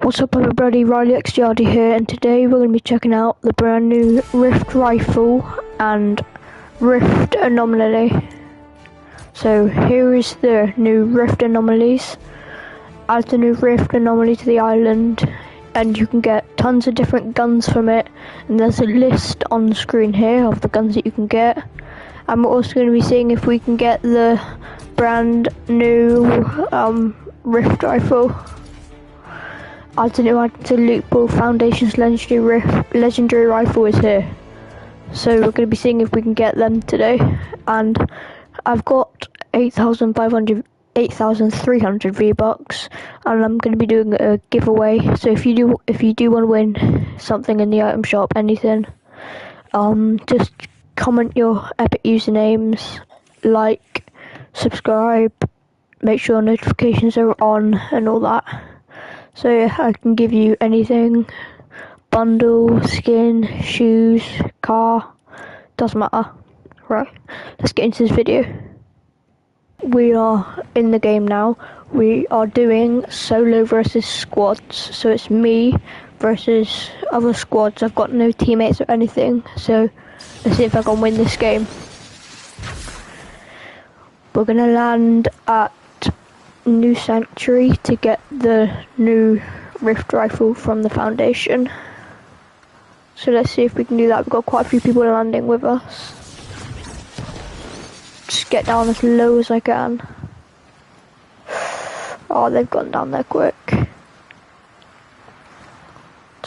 What's up everybody, RifleX here, and today we're going to be checking out the brand new Rift Rifle and Rift Anomaly. So here is the new Rift Anomalies. Add the new Rift Anomaly to the island and you can get tons of different guns from it, and there's a list on the screen here of the guns that you can get. And we're also going to be seeing if we can get the brand new Rift Rifle. Adds a new item to Loot Pool. Foundation's legendary rifle is here. So we're going to be seeing if we can get them today. And I've got 8,300 V-Bucks, and I'm going to be doing a giveaway. So if you do want to win something in the item shop, anything, just comment your epic usernames, like, subscribe, make sure notifications are on and all that. So yeah, I can give you anything, bundle, skin, shoes, car, doesn't matter. Right, let's get into this video. We are in the game now. We are doing solo versus squads. So it's me versus other squads. I've got no teammates or anything. So let's see if I can win this game. We're gonna land at New Sanctuary to get the new Rift Rifle from the Foundation. So let's see if we can do that. We've got quite a few people landing with us. Just get down as low as I can. Oh, they've gone down there quick.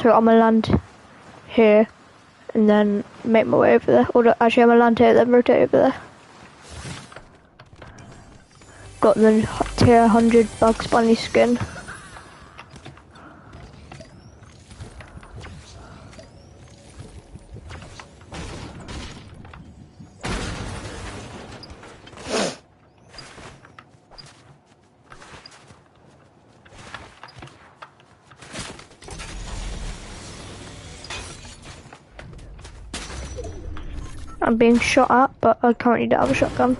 So I'm gonna land here and then make my way over there. Or actually I'm gonna land here then rotate over there. Got the tier 100 Bugs Bunny skin. I'm being shot at, but I currently don't have a shotgun.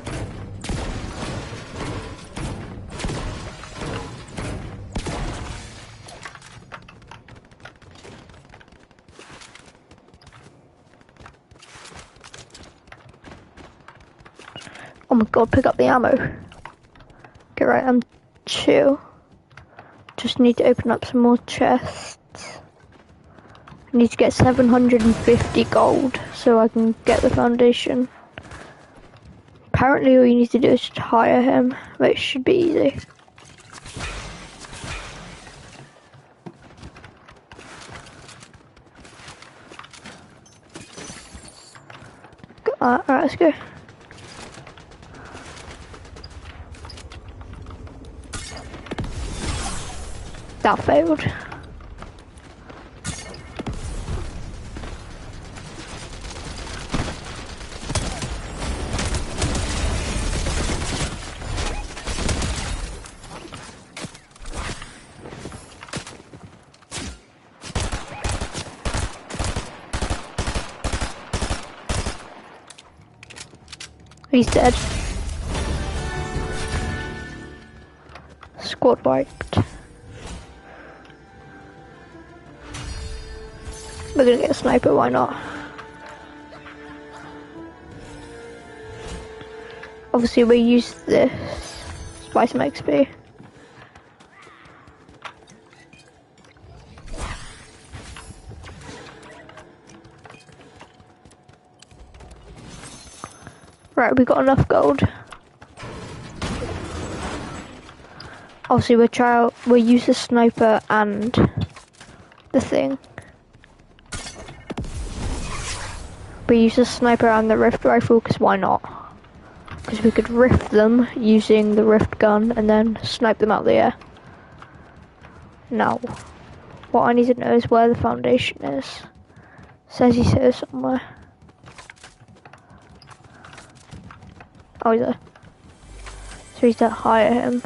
Oh my god, pick up the ammo. Okay, right, I'm chill. Just need to open up some more chests. I need to get 750 gold so I can get the Foundation. Apparently all you need to do is just hire him, but it should be easy. Alright, let's go. That failed. He's dead. Squad wiped. We're gonna get a sniper, why not? Obviously we use this, buy some XP. Right, we got enough gold. Obviously we'll use the sniper and the thing. We use the sniper and the Rift Rifle because why not? Because we could rift them using the Rift gun and then snipe them out of the air. Now, what I need to know is where the Foundation is. Says he's here somewhere. Oh, he's there. So he's there, hire him.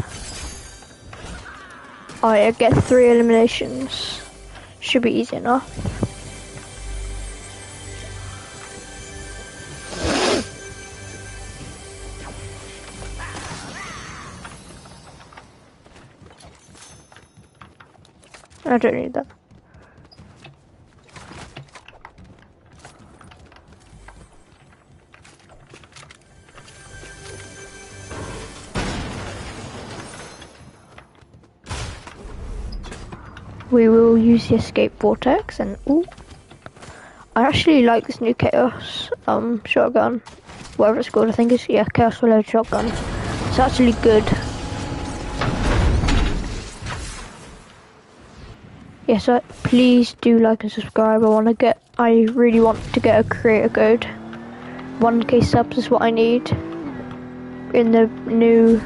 Oh yeah, get 3 eliminations. Should be easy enough. I don't need that. We will use the escape vortex and ooh. I actually like this new chaos shotgun. Whatever it's called, I think it's chaos reload shotgun. It's actually good. Yes, please do like and subscribe. I really want to get a creator code. 1k subs is what I need in the new.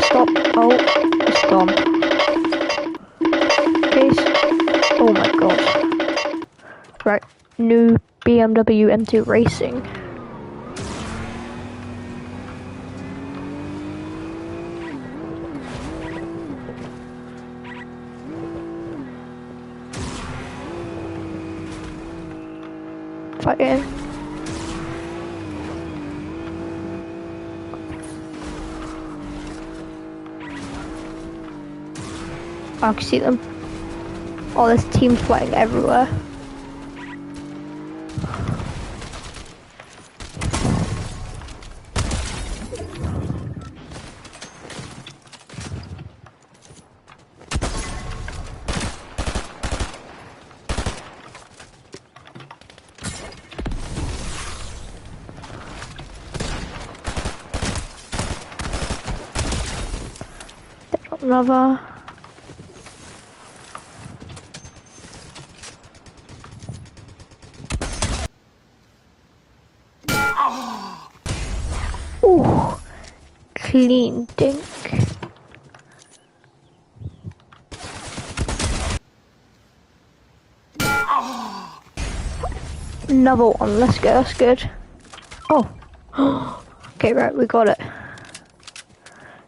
Stop! Oh, it's gone. Case. Oh my god. Right, new BMW M2 Racing. Fight in. I can see them. Oh, there's teams fighting everywhere. Another. Ooh, clean dink. Another one, let's go, that's good. Oh, okay, right, we got it.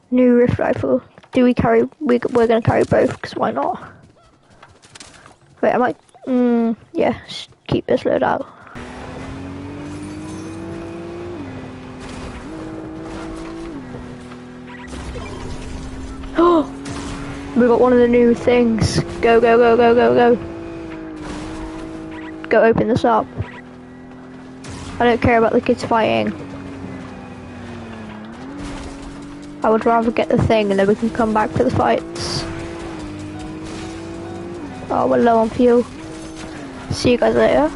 New Rift rifle. Do we carry, we're gonna carry both, because why not? Wait, I might, yeah, just keep this load out. Oh, we got one of the new things. Go, go, go, go, go, go. Go open this up. I don't care about the kids fighting. I would rather get the thing and then we can come back to the fights. Oh, we're low on fuel. See you guys later.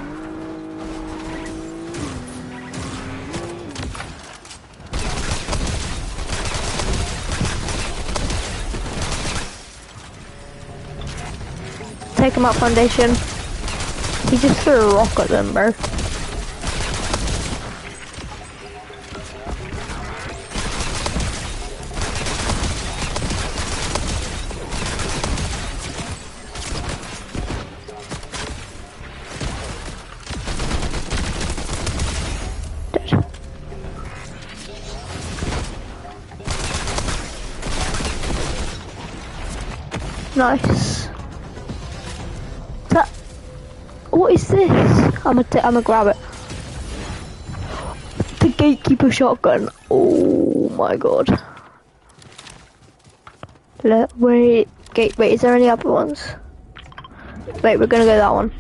Take him out, Foundation. He just threw a rock at them, bro. Dead. Nice. What is this? I'm gonna grab it. The gatekeeper shotgun. Oh my god. Wait, is there any other ones? Wait, we're gonna go that one.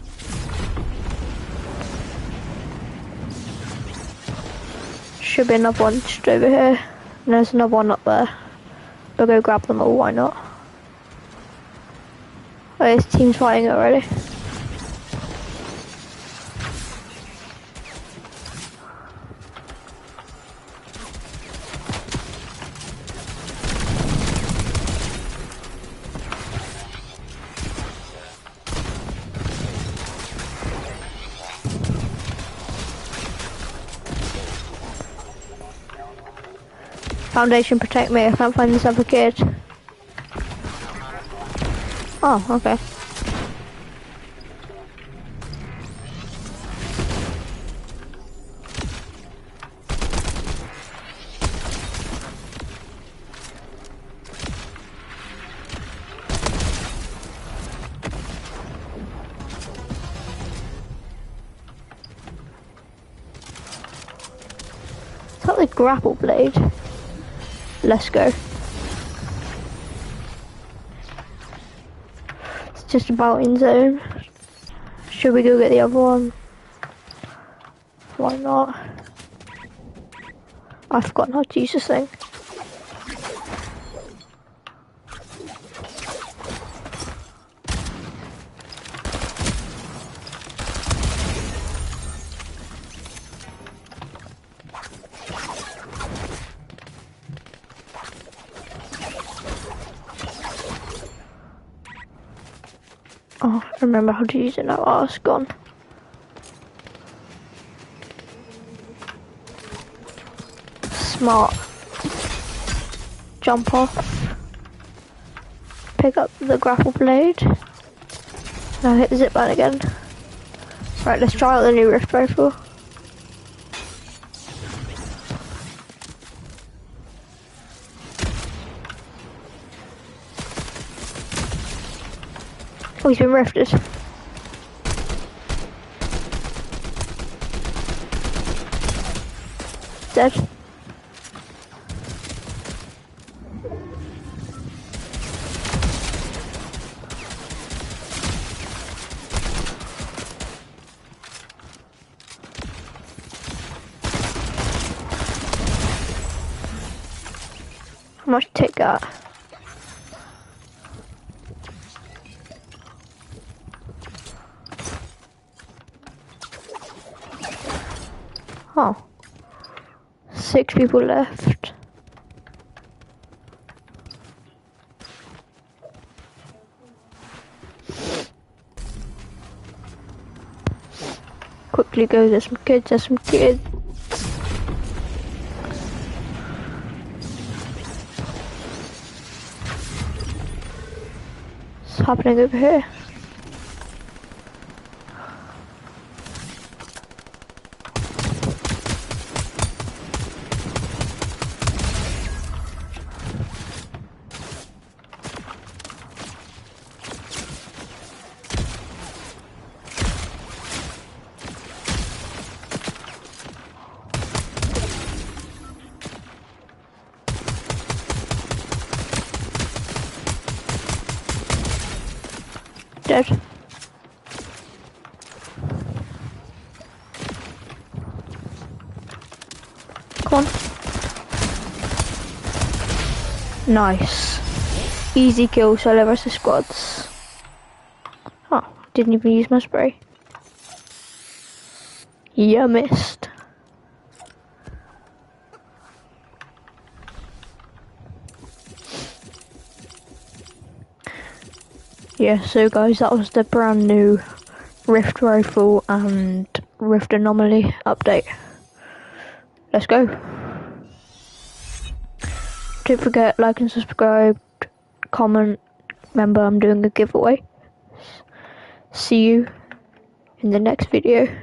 Should be another one just over here. And there's another one up there. We'll go grab them all, why not? Oh, this team's fighting already. Foundation, protect me, I can't find this other kid. Oh, okay. Is that the grapple blade? Let's go. just about in zone. Should we go get the other one? Why not? I've forgotten how to use this thing. Oh, I remember how to use it now. Oh, it's gone. Smart. Jump off. Pick up the grapple blade. Now hit the zip line again. Right, let's try out the new Rift Rifle. Oh, he's been rifted. Dead. How much take that? Oh. 6 people left. Quickly go, there's some kids, there's some kids. What's happening over here? Dead. Come on. Nice. Easy kill, solo versus squads. Oh, didn't even use my spray. Yeah, missed. Yeah, so guys, that was the brand new Rift Rifle and Rift Anomaly update. Let's go. Don't forget, like and subscribe, comment. Remember, I'm doing a giveaway. See you in the next video.